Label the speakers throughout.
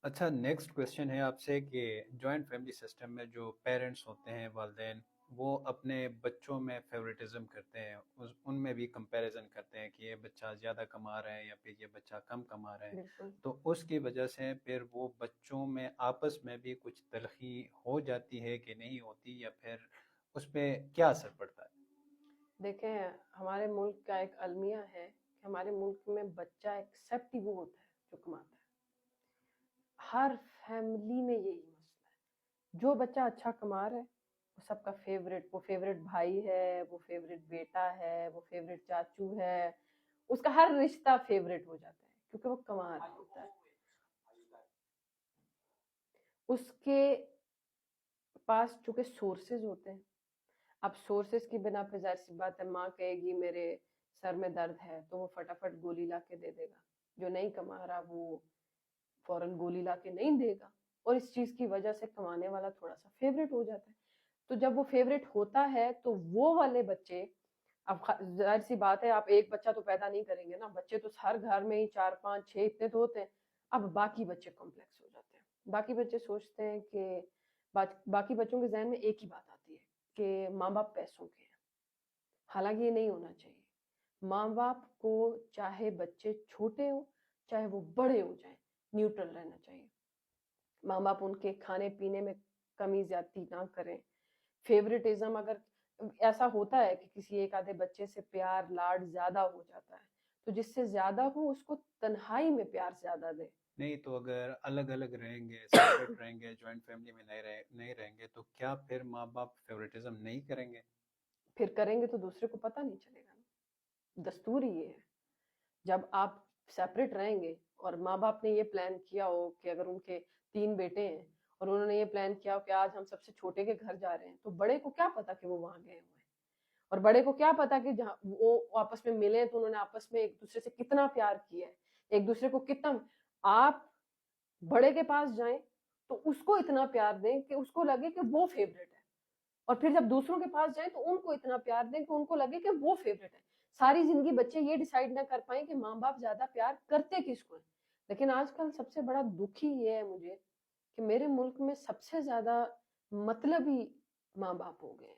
Speaker 1: اچھا، next question ہے آپ سے کہ جوائنٹ فیملی سسٹم میں جو پیرنٹس ہوتے ہیں، والدین، وہ اپنے بچوں میں فیوریٹزم کرتے ہیں، ان میں بھی کمپیریزن کرتے ہیں کہ یہ بچہ زیادہ کما رہا ہے یا پھر یہ بچہ کم کما رہا ہے،
Speaker 2: بالکل.
Speaker 1: تو اس کی وجہ سے پھر وہ بچوں میں آپس میں بھی کچھ تلخی ہو جاتی ہے کہ نہیں ہوتی، یا پھر اس پہ کیا اثر پڑتا ہے؟
Speaker 2: دیکھیں، ہمارے ملک کا ایک المیہ ہے کہ ہمارے ملک میں بچہ ایکسیپٹ ہی وہ ہوتا ہے جو کماتا ہے. ہر فیملی میں یہی مسئلہ ہے. جو بچہ اچھا کما رہا ہے وہ سب کا فیوریٹ، وہ فیوریٹ بھائی ہے، وہ فیوریٹ بیٹا ہے، وہ فیوریٹ چاچو ہے. اس کا ہر رشتہ فیوریٹ ہو جاتا ہے کیونکہ وہ کما رہا ہوتا ہے. اس کے پاس چونکہ سورسز ہوتے ہیں. اب سورسز کی بنا پہ ظاہر سی بات ہے، ماں کہے گی میرے سر میں درد ہے تو وہ فٹافٹ گولی لا کے دے دے گا. جو نہیں کما رہا وہ فوراً گولی لا کے نہیں دے گا. اور اس چیز کی وجہ سے کمانے والا تھوڑا سا فیوریٹ ہو جاتا ہے. تو جب وہ فیوریٹ ہوتا ہے تو وہ والے بچے، اب ظاہر سی بات ہے آپ ایک بچہ تو پیدا نہیں کریں گے نا، بچے تو ہر گھر میں ہی 4 5 6 اتنے تو ہوتے ہیں. اب باقی بچے کمپلیکس ہو جاتے ہیں. باقی بچے سوچتے ہیں کہ باقی بچوں کے ذہن میں ایک ہی بات آتی ہے کہ ماں باپ پیسوں کے ہیں. حالانکہ یہ نہیں ہونا چاہیے. ماں باپ کو چاہے بچے چھوٹے ہوں چاہے وہ بڑے ہو جائیں، نیوٹرل رہنا چاہیے. ماں باپ ان کے کھانے پینے میں کمی زیادتی نہ کریں. فیوریٹزم اگر ایسا ہوتا ہے کہ کسی ایک آدھے بچے سے پیار لاڈ زیادہ ہو جاتا ہے تو جس سے زیادہ ہو اس کو تنہائی میں پیار زیادہ دے.
Speaker 1: نہیں تو اگر الگ الگ رہیں گے، سپریٹ رہیں گے، جوائنٹ فیملی میں نہیں رہیں گے، تو کیا پھر ماں باپ فیوریٹزم نہیں کریں گے؟
Speaker 2: پھر کریں گے تو دوسرے کو پتہ نہیں چلے گا نا. دستور ہی یہ ہے. جب آپ سیپریٹ رہیں گے اور ماں باپ نے یہ پلان کیا ہو کہ اگر ان کے 3 بیٹے ہیں اور انہوں نے یہ پلان کیا ہو کہ آج ہم سب سے چھوٹے کے گھر جا رہے ہیں، تو بڑے کو کیا پتا کہ وہ وہاں گئے ہوئے ہیں. اور بڑے کو کیا پتا کہ جہاں وہ آپس میں ملے تو انہوں نے آپس میں ایک دوسرے سے کتنا پیار کیا ہے، ایک دوسرے کو کتنا. آپ بڑے کے پاس جائیں تو اس کو اتنا پیار دیں کہ اس کو لگے کہ وہ فیوریٹ ہے، اور پھر جب دوسروں کے پاس جائیں تو ان کو اتنا پیار دیں کہ ان کو لگے کہ وہ فیوریٹ ہے. ساری زندگی بچے یہ ڈیسائیڈ نہ کر پائیں کہ ماں باپ زیادہ پیار کرتے کس کو ہیں. لیکن آج کل سب سے بڑا دکھ ہی یہ ہے مجھے کہ میرے ملک میں سب سے زیادہ مطلبی ماں باپ ہو گئے ہیں.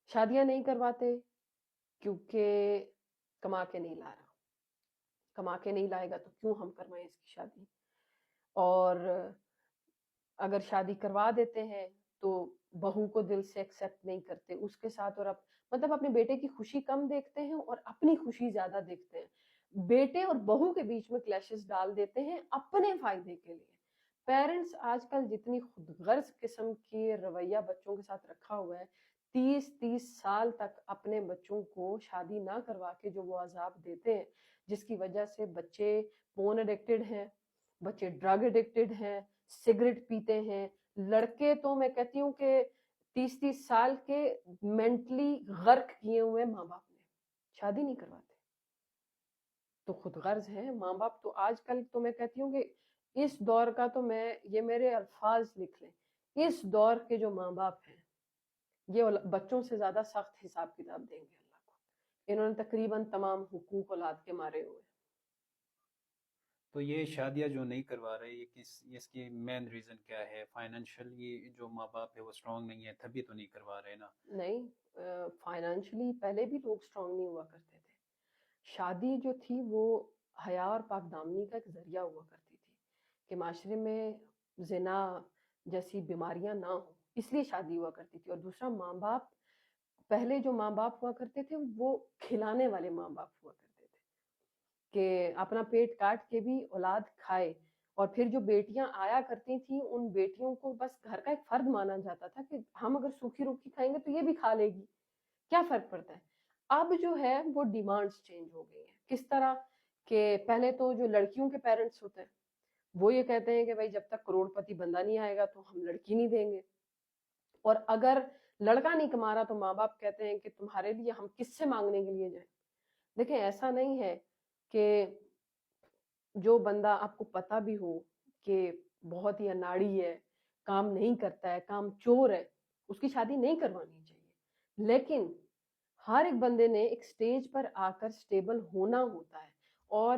Speaker 2: شادیاں نہیں کرواتے کیونکہ کما کے نہیں لا رہا. کما کے نہیں لائے گا تو کیوں ہم کروائیں اس کی شادی. اور اگر شادی کروا دیتے ہیں تو بہو کو دل سے ایکسیپٹ نہیں کرتے اس کے ساتھ، اور مطلب اپنے بیٹے کی خوشی کم دیکھتے ہیں اور اپنی خوشی زیادہ دیکھتے ہیں. بیٹے اور بہو کے بیچ میں کلیشز ڈال دیتے ہیں اپنے فائدے کے لیے. پیرنٹس آج کل جتنی خود غرض قسم کی رویہ بچوں کے ساتھ رکھا ہوا ہے، 30 30 سال تک اپنے بچوں کو شادی نہ کروا کے جو وہ عذاب دیتے ہیں، جس کی وجہ سے بچے پون ایڈکٹڈ ہیں، بچے ڈرگ ایڈکٹڈ ہیں، سگریٹ پیتے ہیں. لڑکے تو میں کہتی ہوں کہ 30 30 سال کے مینٹلی غرق کیے ہوئے ماں باپ نے شادی نہیں کرواتے. تو خود غرض ہے ماں باپ. تو آج کل تو میں کہتی ہوں کہ اس دور کا تو میں یہ میرے الفاظ لکھ لیں، اس دور کے جو ماں باپ ہیں یہ بچوں سے زیادہ سخت حساب کتاب دیں گے اللہ کو. انہوں نے تقریباً تمام حقوق اولاد کے مارے ہوئے.
Speaker 1: تو یہ شادیاں جو نہیں کروا رہے، یہ اس کی مین ریزن کیا ہے؟ فائنینشلی جو ماں باپ ہے وہ اسٹرانگ نہیں ہے تبھی تو نہیں کروا رہے نا؟
Speaker 2: نہیں، فائنینشلی پہلے بھی لوگ اسٹرانگ نہیں ہوا کرتے تھے. شادی جو تھی وہ حیا اور پاک دامنی کا ایک ذریعہ ہوا کرتی تھی کہ معاشرے میں زنا جیسی بیماریاں نہ ہوں، اس لیے شادی ہوا کرتی تھی. اور دوسرا، ماں باپ، پہلے جو ماں باپ ہوا کرتے تھے وہ کھلانے والے ماں باپ ہوا کرتے تھے کہ اپنا پیٹ کاٹ کے بھی اولاد کھائے. اور پھر جو بیٹیاں آیا کرتی تھیں ان بیٹیوں کو بس گھر کا ایک فرد مانا جاتا تھا کہ ہم اگر سوکھی روکھی کھائیں گے تو یہ بھی کھا لے گی، کیا فرق پڑتا ہے. اب جو ہے وہ ڈیمانڈز چینج ہو گئی ہیں. کس طرح کہ پہلے تو جو لڑکیوں کے پیرنٹس ہوتے ہیں وہ یہ کہتے ہیں کہ بھائی جب تک کروڑ پتی بندہ نہیں آئے گا تو ہم لڑکی نہیں دیں گے. اور اگر لڑکا نہیں کما رہا تو ماں باپ کہتے ہیں کہ تمہارے لیے ہم کس سے مانگنے کے لیے جائیں. دیکھیں ایسا نہیں ہے کہ جو بندہ آپ کو پتا بھی ہو کہ بہت ہی اناڑی ہے، کام نہیں کرتا ہے، کام چور ہے، اس کی شادی نہیں کروانی چاہیے. لیکن ہر ایک بندے نے ایک سٹیج پر آ کر سٹیبل ہونا ہوتا ہے. اور